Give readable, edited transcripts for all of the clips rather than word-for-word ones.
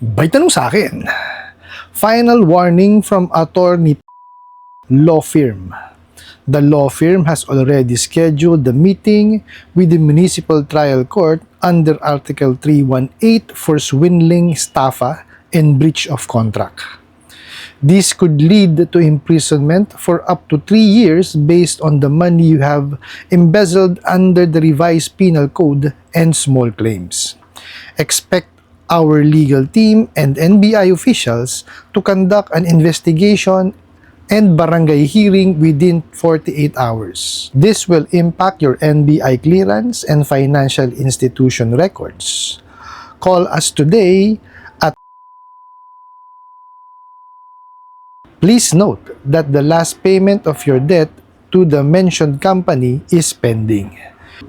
May tanong sa akin. Final warning from attorney law firm. The law firm has already scheduled the meeting with the Municipal Trial Court under Article 318 for swindling, estafa, and breach of contract. This could lead to imprisonment for up to 3 years based on the money you have embezzled under the revised penal code and small claims. Expect our legal team and NBI officials to conduct an investigation and barangay hearing within 48 hours. This will impact your NBI clearance and financial institution records. Call us today at... Please note that the last payment of your debt to the mentioned company is pending.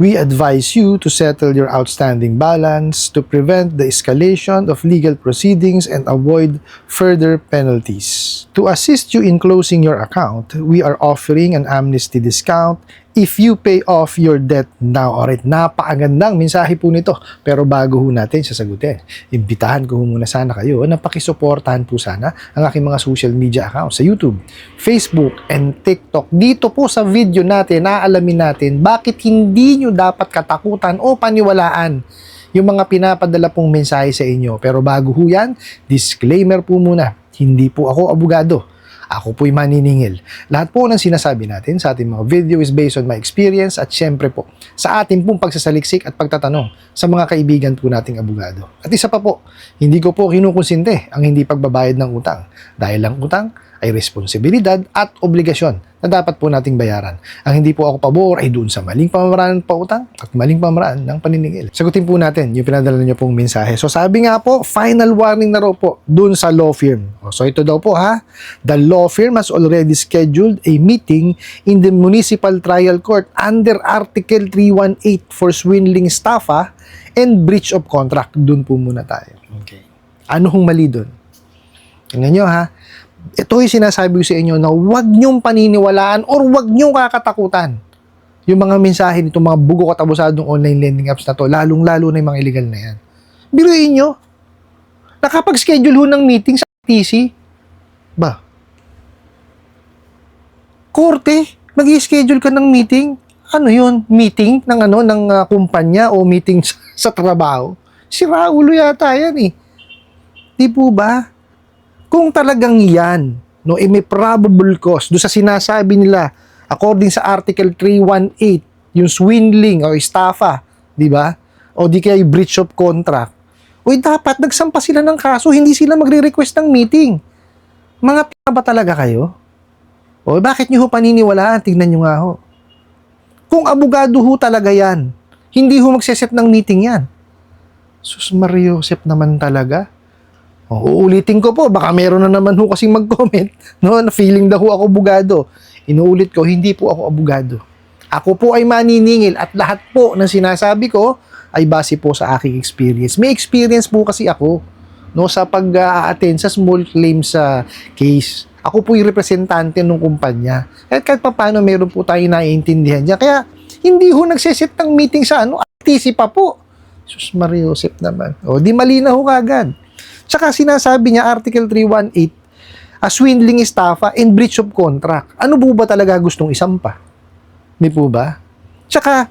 We advise you to settle your outstanding balance to prevent the escalation of legal proceedings and avoid further penalties. To assist you in closing your account, we are offering an amnesty discount if you pay off your debt now. Alright, napakagandang mensahe po nito. Pero bago ho natin sasagutin, imbitahan ko muna sana kayo na pakisuportahan po sana ang aking mga social media accounts sa YouTube, Facebook, and TikTok. Dito po sa video natin, naalamin natin bakit hindi nyo dapat katakutan o paniwalaan yung mga pinapadala pong mensahe sa inyo. Pero bago ho yan, disclaimer po muna, hindi po ako abogado. Ako po'y maniningil. Lahat po ng sinasabi natin sa ating mga video is based on my experience at syempre po sa ating pong pagsasaliksik at pagtatanong sa mga kaibigan po nating abogado. At isa pa po, hindi ko po kinukonsinte ang hindi pagbabayad ng utang dahil ang utang ay responsibilidad at obligasyon na dapat po nating bayaran. Ang hindi po ako pabor ay doon sa maling pamamaraan ng pautang at maling pamamaraan ng paniningil. Sagutin po natin yung pinadala niyo pong mensahe. So sabi nga po, final warning na raw po doon sa law firm. So ito daw po ha, the law firm has already scheduled a meeting in the Municipal Trial Court under Article 318 for swindling, estafa, and breach of contract. Doon po muna tayo. Okay. Ano hong mali doon? Tingnan nyo ha, ito yung sinasabi ko sa inyo na huwag nyong paniniwalaan or huwag nyong kakatakutan yung mga mensahe nito, mga bugo katabusadong online lending apps na to, lalong-lalo na yung mga illegal na yan. Biruin nyo, nakapag-schedule ho ng meeting sa TC, ba? Korte, mag-i-schedule ka ng meeting, ano yun? Meeting ng kumpanya o meeting sa trabaho? Si Raulo yata yan eh. Di po ba? Kung talagang yan, no, may probable cause do sa sinasabi nila according sa Article 318, yung swindling o estafa, di ba? O di kaya breach of contract. Uy, dapat nagsampa sila ng kaso, hindi sila magre-request ng meeting. Mga p*** ba talaga kayo? O bakit nyo ho paniniwalaan? Tignan nyo nga ho. Kung abogado ho talaga yan, hindi ho magseset ng meeting yan. Sus Mario Josep naman talaga. Uulitin ko po, baka meron na naman ho kasing mag-comment, no, na feeling daw ako abogado. Inuulit ko, hindi po ako abogado. Ako po ay maniningil at lahat po ng sinasabi ko ay base po sa aking experience. May experience po kasi ako, no, sa pag-attend sa small claims case. Ako po yung representante ng kumpanya. At kahit pa paano meron po tayo naiintindihan dyan. Kaya hindi ho nagseset ng meeting sa RTC pa po. Sus Mario Josep naman. O, di mali na ho kagad. Tsaka sinasabi niya, Article 318, swindling, estafa, and breach of contract. Ano po ba talaga gustong isampa? Di po ba? Tsaka,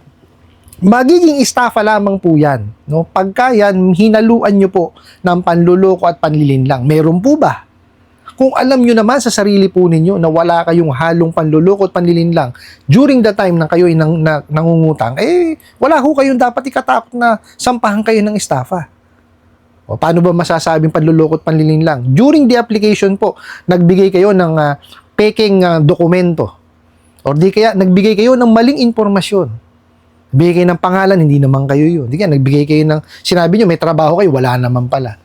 magiging estafa lamang po yan. No? Pagka yan, hinaluan nyo po ng panluloko at panlilinlang. Meron po ba? Kung alam nyo naman sa sarili po ninyo na wala kayong halong panluloko at panlilinlang during the time na kayo ay nangungutang, wala ho kayong dapat ikatakot na sampahan kayo ng estafa. O, paano ba masasabing panluloko at panlilinlang? During the application po, nagbigay kayo ng peking dokumento. O di kaya, nagbigay kayo ng maling informasyon. Nagbigay kayo ng pangalan, hindi naman kayo yun. Di kaya, nagbigay kayo ng, sinabi nyo, may trabaho kayo, wala naman pala.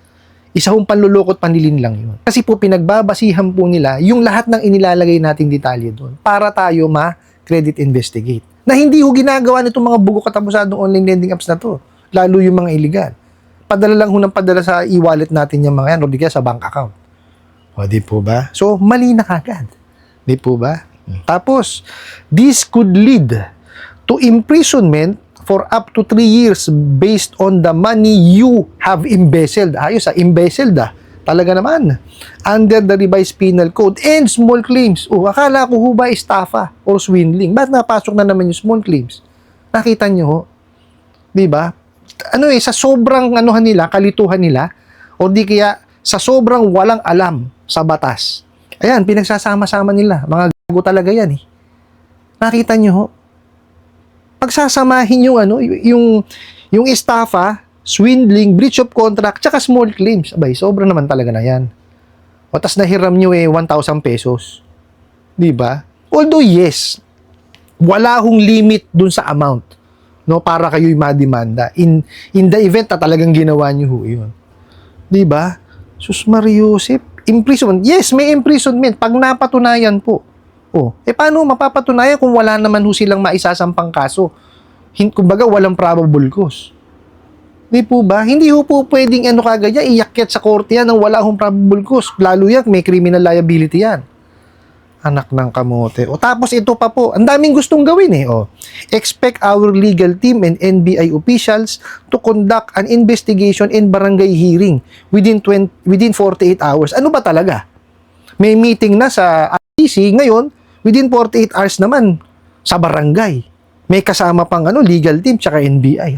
Isa hong panluloko at panlilinlang yun. Kasi po, pinagbabasihan po nila yung lahat ng inilalagay nating detalye doon para tayo ma-credit investigate. Na hindi ho ginagawa nitong mga bugo katapusadong online lending apps na to. Lalo yung mga illegal. Padala lang ho ng padala sa e-wallet natin yung mga yan o di kaya sa bank account. O di po ba? So, mali na kagad. Di po ba? Tapos, this could lead to imprisonment for up to 3 years based on the money you have embezzled. Ayos embezzled Talaga naman. Under the revised penal code and small claims. Akala ko ho ba estafa or swindling? Ba't napasok na naman yung small claims? Nakita nyo ho? Diba? Sa sobrang nila, kalituhan nila, o di kaya sa sobrang walang alam sa batas. Ayan, pinagsasama-sama nila. Mga gago talaga yan Nakita nyo ho? Pagsasamahin yung estafa, swindling, breach of contract, tsaka small claims. Abay, sobra naman talaga na yan. O tas nahiram nyo 1,000 pesos. Diba? Although yes, wala hong limit dun sa amount, no, para kayo'y mademanda. In the event na talagang ginawa nyo ho yun. Diba? Sus Mariusip, imprisonment. Yes, may imprisonment pag napatunayan po. Paano mapapatunayan kung wala naman ho silang maisasampang kaso? Kumbaga, walang probable cause. Di po ba? Hindi ho po pwedeng kagaya, iyakyat sa korte yan nang wala hong probable cause. Lalo yan, may criminal liability yan. Anak ng kamote. Tapos ito pa po, ang daming gustong gawin Expect our legal team and NBI officials to conduct an investigation and barangay hearing within 48 hours. Ano ba talaga? May meeting na sa ICC, ngayon, within 48 hours naman sa barangay. May kasama pang legal team tsaka NBI.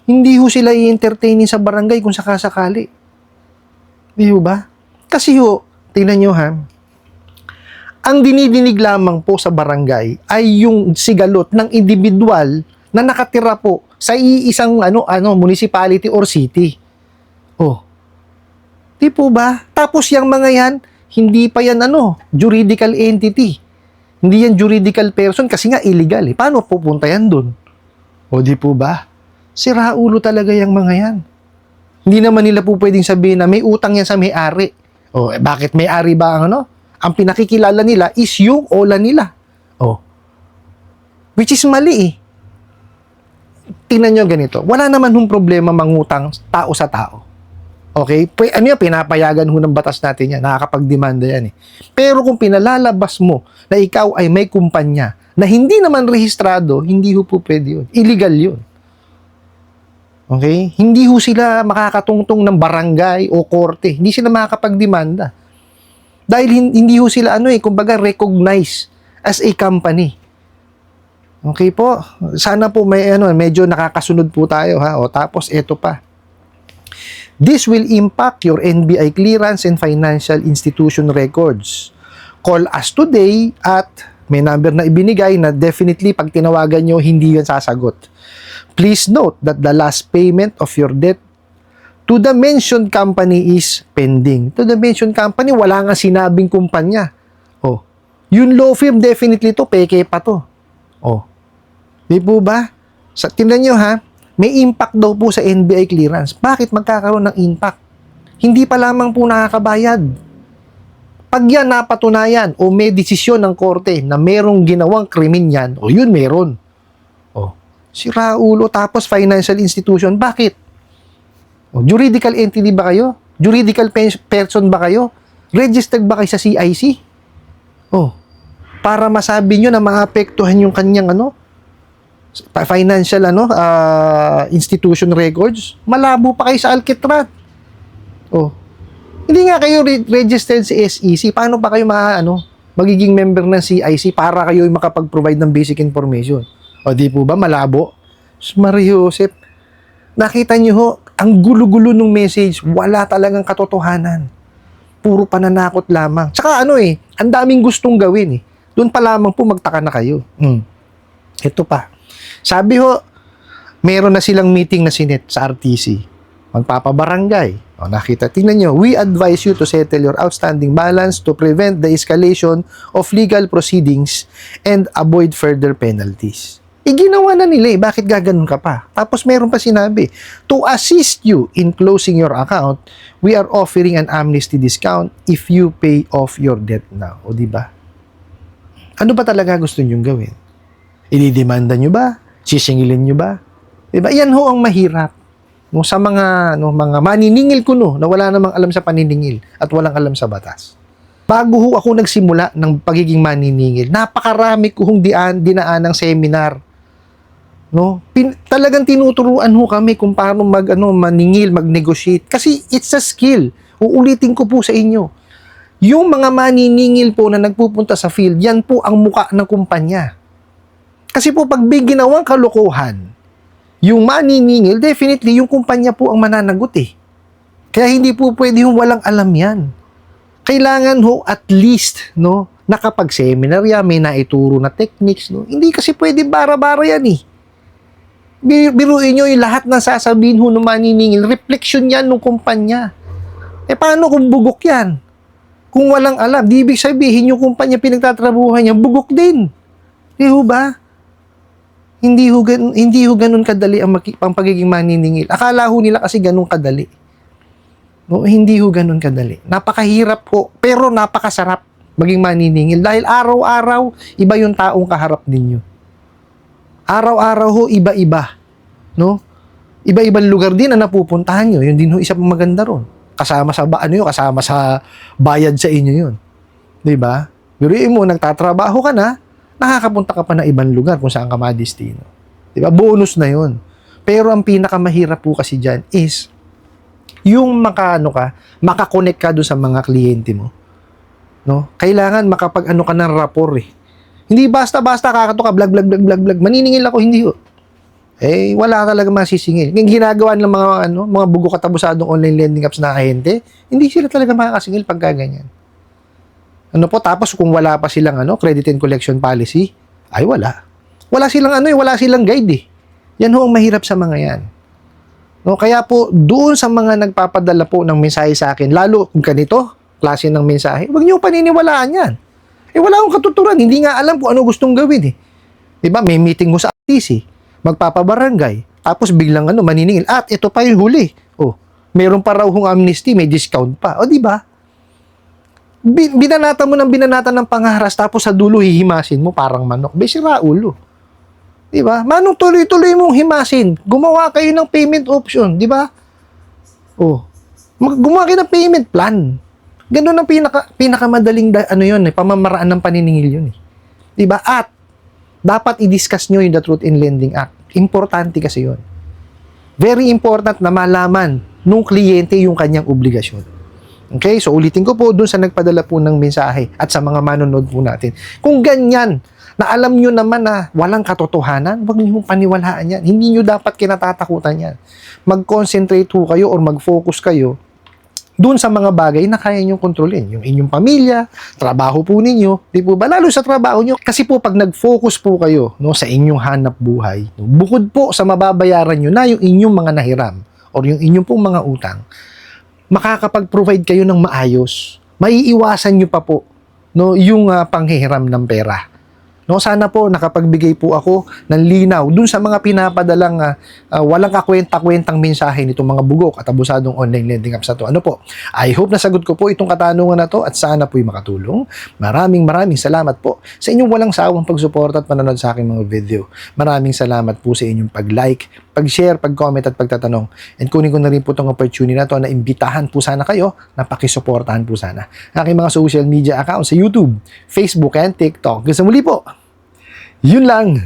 Hindi ho sila i-entertainin sa barangay kung sakasakali. Di ho ba? Kasi tingnan nyo ang dinidinig lamang po sa barangay ay yung sigalot ng individual na nakatira po sa iisang municipality or city. Di po ba? Tapos yung mga yan, hindi pa yan juridical entity. Hindi yan juridical person kasi nga illegal Paano pupunta yan dun? Di po ba? Sira ulo talaga yung mga yan. Hindi naman nila po pwedeng sabihin na may utang yan sa may-ari. Bakit may-ari ba ang Ang pinakikilala nila is yung ola nila. Which is mali Tingnan nyo ganito. Wala naman hong problema mangutang tao sa tao. Okay? Pinapayagan ho ng batas natin yan. Nakakapagdemanda yan Pero kung pinalalabas mo na ikaw ay may kumpanya na hindi naman rehistrado, hindi ho po pwede yun. Illegal yun. Okay? Hindi ho sila makakatungtong ng barangay o korte. Hindi sila makakapagdemanda. Dahil hindi ho sila kumbaga recognized as a company. Okay po? Sana po may medyo nakakasunod po tayo tapos ito pa. This will impact your NBI clearance and financial institution records. Call us today at may number na ibinigay na definitely pag tinawagan nyo, hindi yan sasagot. Please note that the last payment of your debt to the mentioned company is pending. To the mentioned company, wala nga sinabing kumpanya. Yung law firm, definitely to, peke pa to. Di po ba? Tingnan nyo may impact daw po sa NBI clearance. Bakit magkakaroon ng impact? Hindi pa lamang po nakakabayad. Pag yan napatunayan o may desisyon ng korte na merong ginawang krimen yan, yun meron. Sira ulo, tapos financial institution. Bakit? Juridical entity ba kayo? Juridical person ba kayo? Registered ba kayo sa CIC? Para masabi nyo na maapektuhan yung kanyang financial institution records, malabo pa kayo sa Alcatraz. Hindi nga kayo registered sa SEC. Paano pa kayo magiging member ng CIC para kayo makapag-provide ng basic information? Di po ba malabo? Mariusip, nakita nyo ho, ang gulo-gulo ng message, wala talagang katotohanan. Puro pananakot lamang. Tsaka ang daming gustong gawin Doon pa lamang po magtaka na kayo. Ito pa. Sabi ho, meron na silang meeting na sinet sa RTC. Magpapabarangay. Nakita. Tingnan nyo, we advise you to settle your outstanding balance to prevent the escalation of legal proceedings and avoid further penalties. Ginawa na nila Bakit gaganon ka pa? Tapos meron pa sinabi, to assist you in closing your account, we are offering an amnesty discount if you pay off your debt now. Di ba? Ano ba talaga gusto nyong gawin? Ididemanda nyo ba? Sisingilin nyo ba? Diba? Yan ho ang mahirap. Sa mga maniningil ko na wala namang alam sa paniningil at walang alam sa batas. Bago ho ako nagsimula ng pagiging maniningil, napakarami ko dinaan ng seminar. No? Talagang tinuturuan ho kami kung paano maningil, mag-negotiate. Kasi it's a skill. Uulitin ko po sa inyo. Yung mga maniningil po na nagpupunta sa field, yan po ang muka ng kumpanya. Kasi po pag may ginawang kalokohan, yung maniningil, definitely yung kumpanya po ang mananagot eh. Kaya hindi po pwede yung walang alam yan. Kailangan ho at least, no, nakapag-seminar yan, may naituro na techniques, no. Hindi kasi pwede bara-bara yan eh. Biruin nyo yung lahat na sasabihin ho ng maniningil, reflection yan ng kumpanya. Paano kung bugok yan? Kung walang alam, di ibig sabihin yung kumpanya pinagtatrabuhan niya, bugok din. Di ho ba? Hindi ho ganun kadali ang pagiging maniningil. Akala ho nila kasi ganun kadali. No, hindi ho ganun kadali. Napakahirap po, pero napakasarap maging maniningil dahil araw-araw iba yung taong kaharap ninyo. Araw-araw ho iba-iba, no? Iba-ibang lugar din na napupuntahan nyo. Yun din ho isa pang maganda ron. Kasama sa bayad sa inyo yun. 'Di ba? Biruin mo, nagtatrabaho ka na, nakakapunta ka pa ng ibang lugar kung saan ka madestino. 'Di ba? Bonus na yun. Pero ang pinakamahirap po kasi diyan is yung makakonect ka doon sa mga kliyente mo. No? Kailangan makapag-ano ka ng rapport eh. Hindi basta-basta kakato ka, blag, maniningil ako, hindi ho. Wala talaga masisingil. Yung ginagawa ng mga bugo katabusadong online lending apps na ahente, hindi sila talaga makakasingil pagka ganyan. Tapos kung wala pa silang credit and collection policy, ay wala. Wala silang guide eh. Yan ho ang mahirap sa mga yan. No, kaya po, doon sa mga nagpapadala po ng mensahe sa akin, lalo kung ganito, klase ng mensahe, huwag niyo paniniwalaan yan. Wala akong katuturan. Hindi nga alam kung ano gustong gawin eh. Diba? May meeting mo sa RTC, magpapabarangay, tapos biglang maniningil. At ito pa yung huli. Meron pa raw hong amnesty, may discount pa. Diba? Binanata mo ng pangaharas, tapos sa dulo hihimasin mo parang manok. Sira ulo. Diba? Manong tuloy-tuloy mong himasin. Gumawa kayo ng payment option. Diba? Gumawa kayo ng payment plan. Ganun ang pinakamadaling pamamaraan ng paniningil yun eh. Diba? At dapat i-discuss nyo yung the Truth in Lending Act. Importante kasi yun. Very important na malaman nung kliyente yung kanyang obligasyon. Okay? So ulitin ko po dun sa nagpadala po ng mensahe at sa mga manonood po natin. Kung ganyan, na alam nyo naman na walang katotohanan, huwag nyo paniwalaan yan. Hindi nyo dapat kinatatakutan yan. Mag-concentrate ho kayo or mag-focus kayo doon sa mga bagay na kaya nyong kontrolin. Yung inyong pamilya, trabaho po ninyo, di po ba? Lalo sa trabaho nyo. Kasi po pag nag-focus po kayo sa inyong hanap buhay, bukod po sa mababayaran nyo na yung inyong mga nahiram or yung inyong pong mga utang, makakapag-provide kayo ng maayos. Maiiwasan nyo pa po yung panghihiram ng pera. Sana po nakapagbigay po ako ng linaw dun sa mga pinapadalang walang kakwenta-kwentang mensahe nitong mga bugok at abusadong online lending apps na to. I hope nasagot ko po itong katanungan na to at sana po'y makatulong. Maraming salamat po sa inyong walang sawang pagsuporta at panonood sa aking mga video. Maraming salamat po sa inyong pag-like, pag-share, pag-comment at pagtatanong. And kunin ko na rin po itong opportunity na to na imbitahan po sana kayo na pakisuportahan po sana aking mga social media accounts sa YouTube, Facebook, and TikTok. Kasi muli po, yun lang.